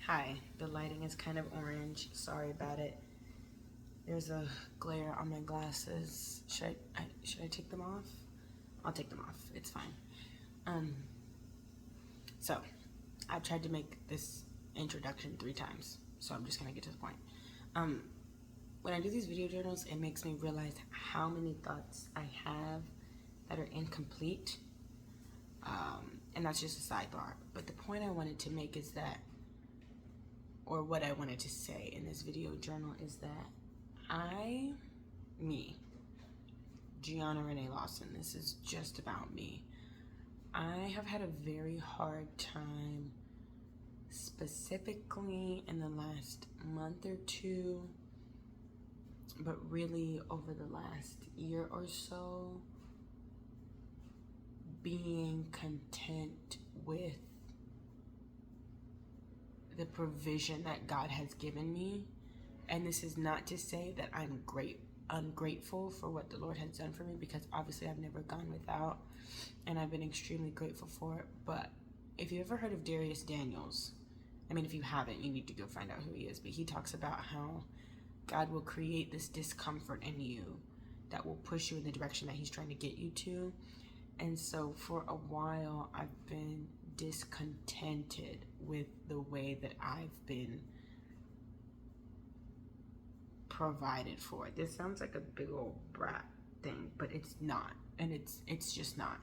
Hi, the lighting is kind of orange. Sorry about it. There's a glare on my glasses. Should I take them off? I'll take them off. It's fine. Um, so I've tried to make this introduction 3 times, so I'm just gonna get to the point. When I do these video journals, it makes me realize how many thoughts I have that are incomplete. And that's just a sidebar. But the point I wanted to make is that, or what I wanted to say in this video journal is that Gianna Renee Lawson, this is just about me. I have had a very hard time, specifically in the last month or two, but really over the last year or so, being content with the provision that God has given me. And this is not to say that I'm ungrateful for what the Lord has done for me, because obviously I've never gone without, and I've been extremely grateful for it. But if you ever heard of Darius Daniels, I mean, if you haven't, you need to go find out who he is. But he talks about how God will create this discomfort in you that will push you in the direction that he's trying to get you to. And so for a while, I've been discontented with the way that I've been provided for. This sounds like a big old brat thing, but it's not. And it's just not.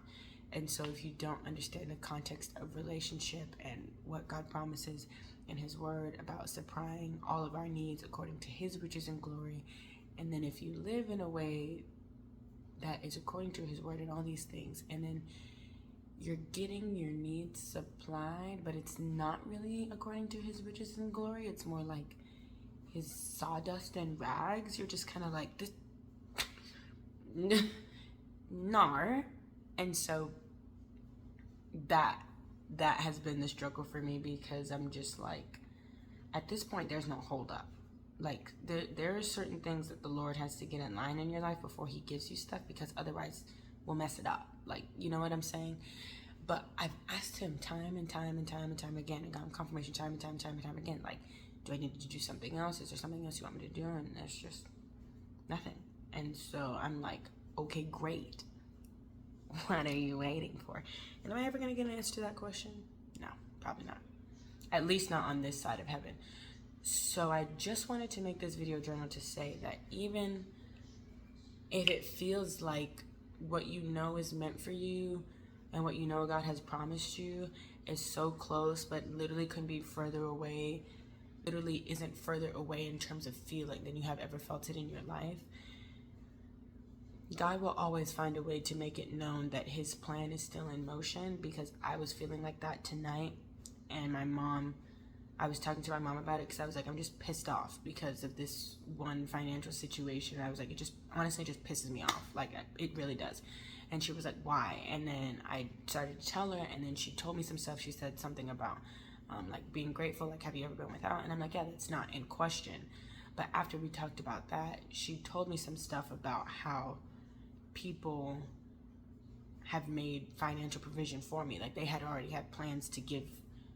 And so if you don't understand the context of relationship and what God promises in his word about supplying all of our needs according to his riches and glory, and then if you live in a way that is according to his word and all these things, and then you're getting your needs supplied, but it's not really according to his riches and glory, it's more like his sawdust and rags, you're just kind of like, this nar. And so that has been the struggle for me, because I'm just like, at this point there's no hold up. Like there are certain things that the Lord has to get in line in your life before he gives you stuff, because otherwise we'll mess it up. Like, you know what I'm saying? But I've asked him time and time again, and gotten confirmation time and time again, like, do I need to do something else? Is there something else you want me to do? And there's just nothing. And so I'm like, okay, great. What are you waiting for? And am I ever going to get an answer to that question? No, probably not. At least not on this side of heaven. So I just wanted to make this video journal to say that even if it feels like what you know is meant for you and what you know God has promised you is so close, but literally couldn't be further away, literally isn't further away in terms of feeling than you have ever felt it in your life, God will always find a way to make it known that his plan is still in motion. Because I was feeling like that tonight, and I was talking to my mom about it, because I was like, I'm just pissed off because of this one financial situation. I was like, it just honestly just pisses me off. Like, it really does. And she was like, why? And then I started to tell her, and then she told me some stuff. She said something about like being grateful, like, have you ever been without? And I'm like, yeah, that's not in question. But after we talked about that, she told me some stuff about how people have made financial provision for me. Like, they had already had plans to give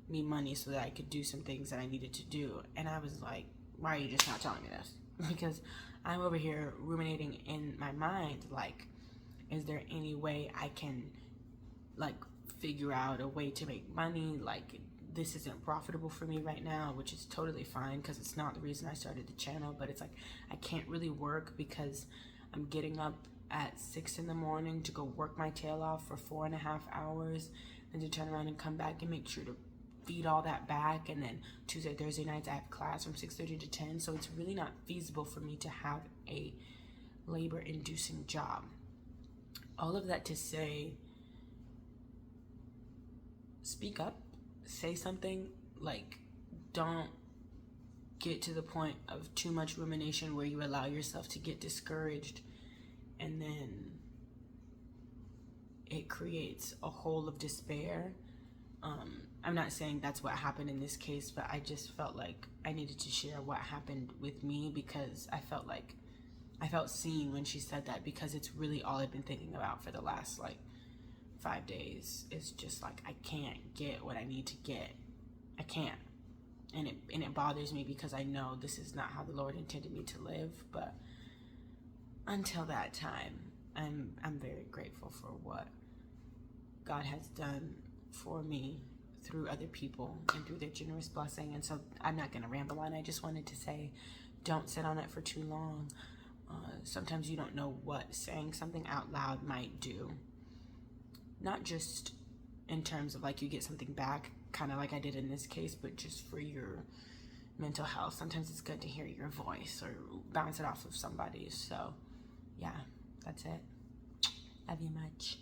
me money so that I could do some things that I needed to do. And I was like, why are you just not telling me this? Because I'm over here ruminating in my mind, like, is there any way I can, like, figure out a way to make money? Like, this isn't profitable for me right now, which is totally fine, because it's not the reason I started the channel. But it's like, I can't really work because I'm getting up at 6 in the morning to go work my tail off for 4.5 hours, and to turn around and come back and make sure to feed all that back. And then Tuesday, Thursday nights I have class from 6:30 to 10. So it's really not feasible for me to have a labor-inducing job. All of that to say, speak up, say something. Like, don't get to the point of too much rumination where you allow yourself to get discouraged, and then it creates a hole of despair. I'm not saying that's what happened in this case, but I just felt like I needed to share what happened with me, because I felt seen when she said that, because it's really all I've been thinking about for the last like 5 days. It's just like, I can't get what I need to get. I can't. and it bothers me because I know this is not how the Lord intended me to live. But until that time, I'm very grateful for what God has done for me through other people and through their generous blessing. And so I'm not going to ramble on. I just wanted to say, don't sit on it for too long. Sometimes you don't know what saying something out loud might do. Not just in terms of like you get something back, kind of like I did in this case, but just for your mental health. Sometimes it's good to hear your voice or bounce it off of somebody. So yeah, that's it. Love you much.